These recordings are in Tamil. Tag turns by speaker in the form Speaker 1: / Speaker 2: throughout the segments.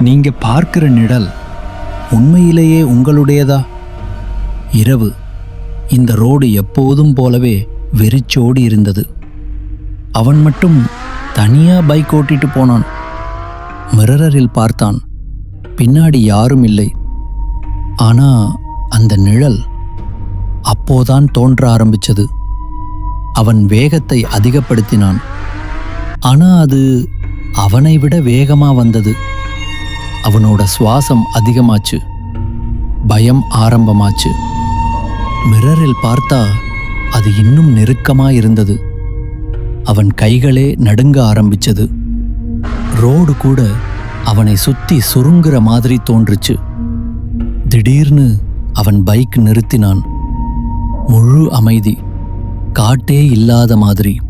Speaker 1: நீங்க பார்க்கிற நிழல் உண்மையிலேயே உங்களுடையதா? இரவு இந்த ரோடு எப்போதும் போலவே வெறிச்சோடி இருந்தது. அவன் மட்டும் தனியா பைக் ஓட்டிட்டு போனான். மிரரில் பார்த்தான். பின்னாடி யாரும் இல்லை. ஆனா அந்த நிழல் அப்போதான் தோன்ற ஆரம்பிச்சது. அவன் வேகத்தை அதிகப்படுத்தினான். ஆனா அது அவனை விட வேகமா வந்தது. அவனோட சுவாசம் அதிகமாச்சு. பயம் ஆரம்பமாச்சு. மிரரில் பார்த்தா அது இன்னும் நெருக்கமா இருந்தது. அவன் கைகளே நடுங்க ஆரம்பிச்சது. ரோடு கூட அவனை சுத்தி சுருங்குற மாதிரி தோன்றுச்சு. திடீர்னு அவன் பைக் நிறுத்தினான். முழு அமைதி, காட்டே இல்லாத மாதிரி.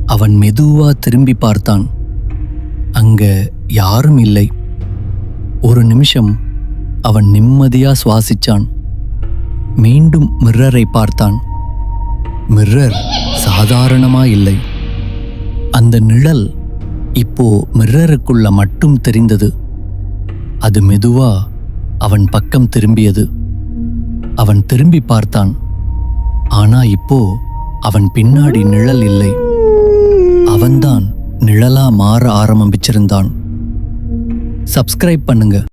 Speaker 1: அவன் மெதுவா திரும்பி பார்த்தான். அங்க யாரும் இல்லை. ஒரு நிமிஷம் அவன் நிம்மதியா சுவாசிச்சான். மீண்டும் மிரரை பார்த்தான். மிரர் சாதாரணமா இல்லை. அந்த நிழல் இப்போ மிரருக்குள்ள மட்டும் தெரிந்தது. அது மெதுவா அவன் பக்கம் திரும்பியது. அவன் திரும்பி பார்த்தான். ஆனா இப்போ அவன் பின்னாடி நிழல் இல்லை. அவன்தான் நிழலா மாற ஆரம்பிச்சிருந்தான். சப்ஸ்கிரைப் பண்ணுங்க.